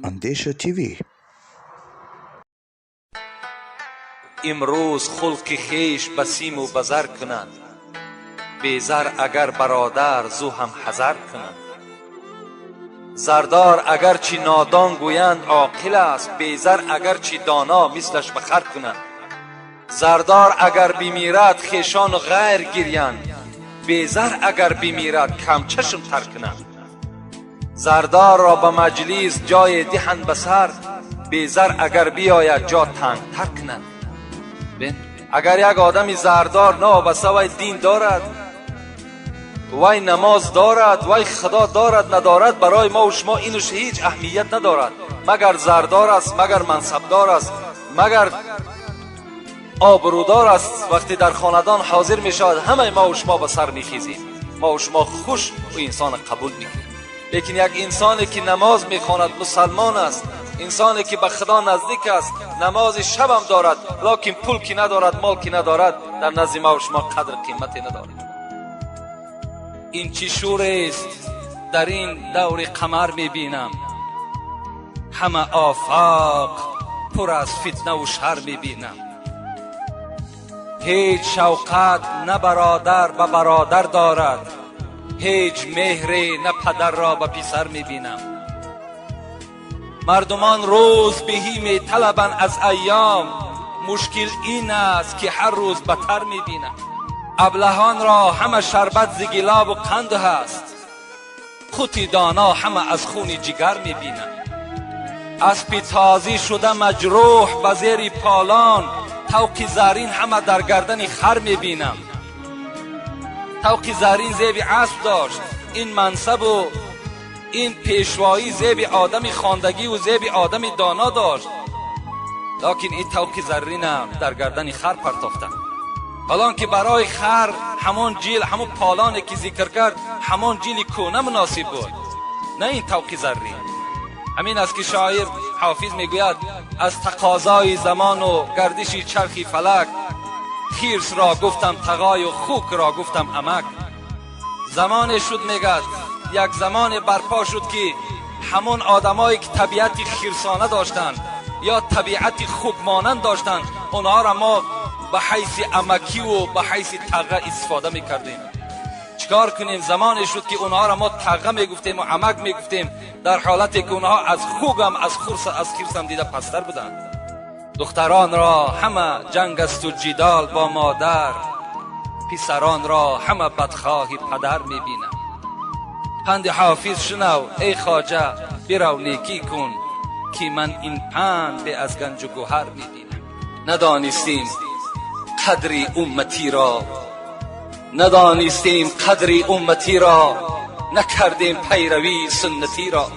اندیشه تیوی. امروز خلق خیش بسیم و بزر کنند، بیزر اگر برادر زو هم حذر کنند. زردار اگر چی نادان گویند عاقل است، بیزر اگر چی دانا مثلش بخر کنند. زردار اگر بمیرد خیشان و غیر گریند، بیزر اگر بمیرد کم چشم تر کنند. زردار را به مجلس جای دهند بسر، بیزر اگر بیاید جا تنگ تر کنند. اگر یک آدمی زردار نوابسته وی دین دارد، وی نماز دارد، وی خدا دارد ندارد، برای ما و شما اینوش هیچ اهمیت ندارد، مگر زردار است، مگر منصبدار است، مگر آبرودار است. وقتی در خاندان حاضر می شود همه ما و شما به سر می خیزیم، ما و شما خوش و انسان قبول می کنیم. لیکن یک انسانی که نماز می خواند، مسلمان است، انسانی که به خدا نزدیک است، نماز شب هم دارد، لکن پول کی ندارد، مال کی ندارد، در نزد ما و شما قدر قیمتی ندارد. این چی شور است در این دور قمر می بینم، همه آفاق پر از فتنه و شر می بینم. هیچ شوقت نه برادر به برادر دارد، هیچ مهری نه پدر را به پسر می بینم. مردمان روز بهی می طلبند از ایام، مشکل این است که هر روز بدتر می بینم. ابلهان را همه شربت ز گلاب و قند هست، خود دانا همه از خون جگر می بینم. اسب تازی شده مجروح به زیر پالان، طوق زرین همه در گردن خر می بینم. طوق زرین زیب اسب داشت، این منصب و این پیشوایی زیب آدم خواندگی و زیب آدم دانا داشت، لیکن این طوق زرین در گردن خر پرتافتند. حالان که برای خر همان جیل، همون پالانی که ذکر کرد، همان جیل کونه مناسب بود، نه این طوق زرین. همین است که شاعر حافظ میگوید از تقاضای زمان و گردش چرخی فلک، خیرس را گفتم تقای و خوک را گفتم امک. زمان شد میگد، یک زمان برپا شد که همون آدمایی که طبیعت خیرسانه داشتند یا طبیعت خوک مانند داشتند، اونها را ما به حیث امکی و به حیث تقه استفاده میکردیم. چیکار کنیم؟ زمان شد که اونها را ما تقه میگفتیم و امک میگفتیم، در حالتی که اونها از خوک هم از خیرس هم دیده پستر بودند. دختران را همه جنگ است و جدال با مادر، پسران را همه بدخواهی پدر میبینم. پند حافظ شنو ای خواجه، برو نیکی کن که من این پند به از گنج و گوهر میبینم. ندانستیم قدر امتی را، ندانستیم قدر امتی را، نکردیم پیروی سنتی را.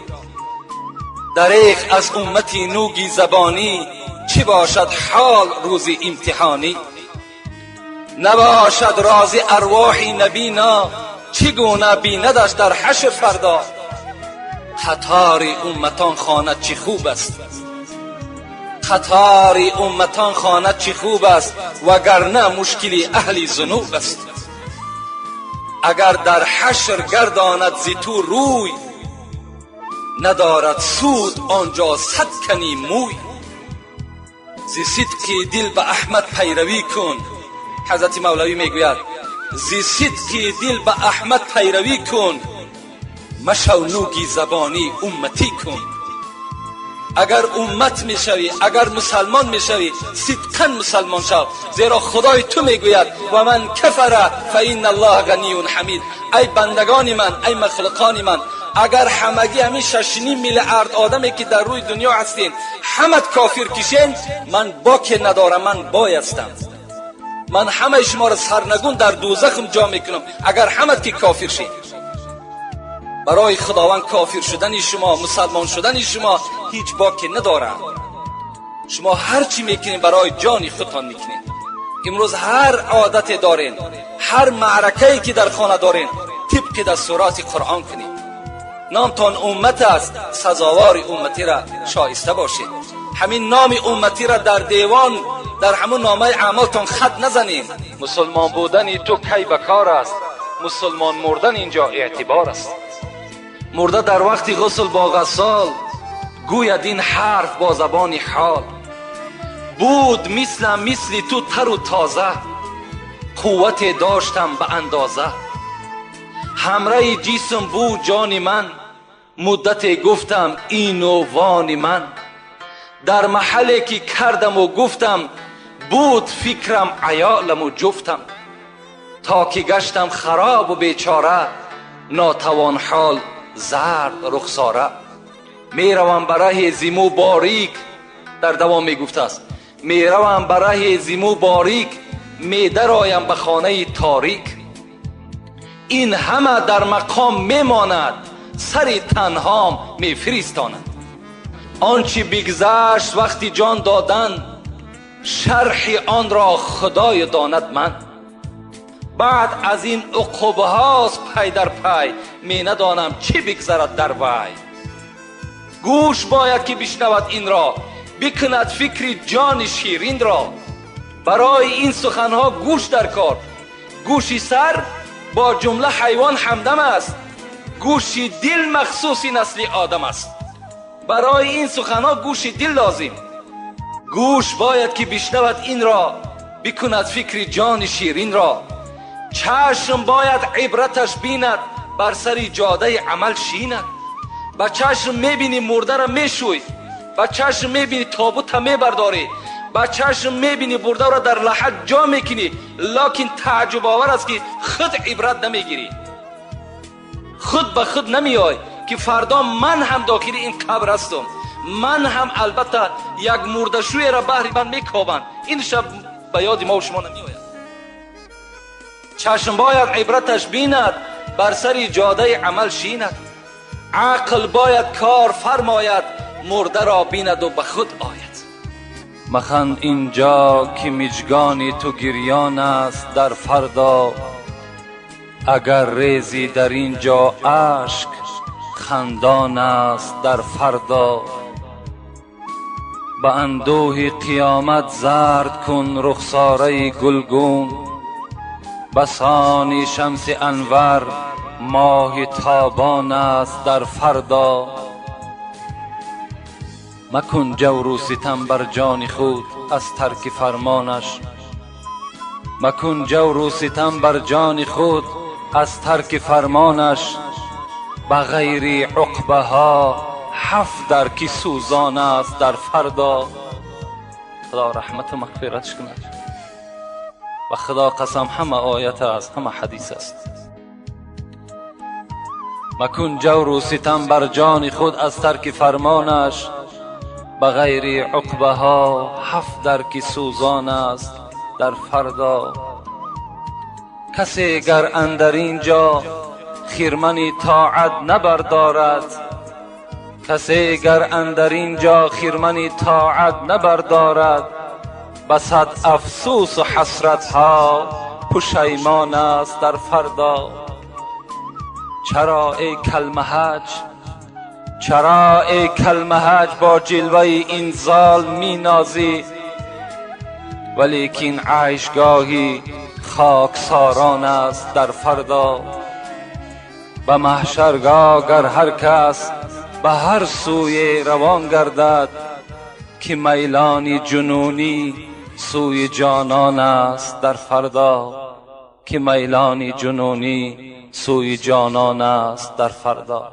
دریغ از امتی نوگی زبانی، چی باشد حال روز امتحانی. نباشد راز ارواح نبینا، چگونه بیندش در حشر فردا. قطار امتان خواند چه خوب است، قطار امتان خواند چه خوب است، وگرنه مشکل اهل ذنوب است. اگر در حشر گرداند ز تو روی، ندارد سود آنجا صد کنی موی. ز صدق دل به احمد پیروی کن، حضرت مولوی میگوید ز صدق دل به احمد پیروی کن، مشو نوگی زبانی امتی کن. اگر امت میشوی، اگر مسلمان میشوی، صدقا مسلمان شو، زیرا خدای تو میگوید و من کفر فإن الله غنی حمید. ای بندگان من، ای مخلوقان من، اگر همگی همین 6.5 میلیارد آدمی که در روی دنیا هستین همت کافر کشین، من باک ندارم، من بای هستم. من همه شما را سرنگون در دوزخم جا میکنم اگر همت که کافر شین. برای خداوند کافر شدن شما، مسلمان شدن شما هیچ باکی نداره. شما هر چی میکنین برای جان خودتان میکنین. امروز هر عادت دارین، هر معرکه‌ای که در خانه دارین، طبق دستورات قرآن کنین. نامتان امت است، سزاوار امتی را شایسته باشید. همین نام امتی را در دیوان، در همون نامه اعمالتان خط نزنین. مسلمان بودن تو کی بکار است، مسلمان مردن اینجا اعتبار است. مرده در وقت غسل با غسال گوید این حرف با زبان حال. بود مثل تو تر و تازه، قوت داشتم به اندازه. همراه جسم بود جان من، مدت گفتم این و وان من. در محلی که کردم و گفتم، بود فکرم عیالم و جفتم. تا که گشتم خراب و بیچاره، ناتوان حال زرد رخساره. میروم برای زیمو باریک، در دوام میگفته است، میروم برای زیمو باریک، میدرایم به خانه تاریک. این همه در مقام میماند، سر تنهام میفرستاند. آنچه بگذشت وقتی جان دادن، شرح آن را خدای داند من. بعد از این عقوبه هاست پی در پی، می ندانم چه بگذرد در وی. گوش باید که بشنود این را، بکند فکر جان شیرین را. برای این سخنها گوش در کار، گوشی سر با جمله حیوان همدم است، گوشی دل مخصوص نسل آدم است. برای این سخنها گوش دل لازم، گوش باید که بشنود این را، بکند فکر جان شیرین را. چشم باید عبرتش بیند، بر سر جاده عمل شیند. با چشم میبینی مرده را میشوی، با چشم میبینی تابوت را میبرداری، با چشم میبینی برده را در لحد جا میکنی. لکن تعجب آور است که خود عبرت نمیگیری، خود به خود نمیای که فردا من هم داخل این قبر هستم، من هم البته یک مردشوی را بهر من میکابند. این شب به یاد ما و شما نمیآید. چشم باید عبرتش بیند، بر سر جاده عمل شیند. عقل باید کار فرماید، مرده را بیند و به خود آید. مخند اینجا که مژگان تو گریان است در فردا، اگر ریزی در اینجا اشک خندان است در فردا. به اندوه قیامت زرد کن رخساره گلگون، بسان شمس انور ماه تابان است در فردا. مکن جور و ستم بر جان خود از ترک فرمانش، مکن جور و ستم بر جان خود از ترک فرمانش. به غیر عقبه ها 7 درک سوزان است در فردا. خدا رحمت و مغفرتش کند. و خدا قسم همه آیت است، همه حدیث است. مکن جور و ستم بر جان خود از ترک فرمانش، به غیر عقبه ها 7 درک سوزان است در فردا. کسی گر اندر اینجا خرمن طاعت نبردارد، کسی گر اندر اینجا خرمن طاعت نبردارد، بصد افسوس و حسرت ها پشیمان است در فردا. چرا ای کلمهج، چرا ای کلمهج با جلوه این زال می نازی، ولیکن عیشگاهی خاکساران است در فردا. به محشرگاه گر هر کس به هر سوی روان گردد، که میلان جنونی سوی جانان است در فردا، که میلان جنونی سوی جانان است در فردا.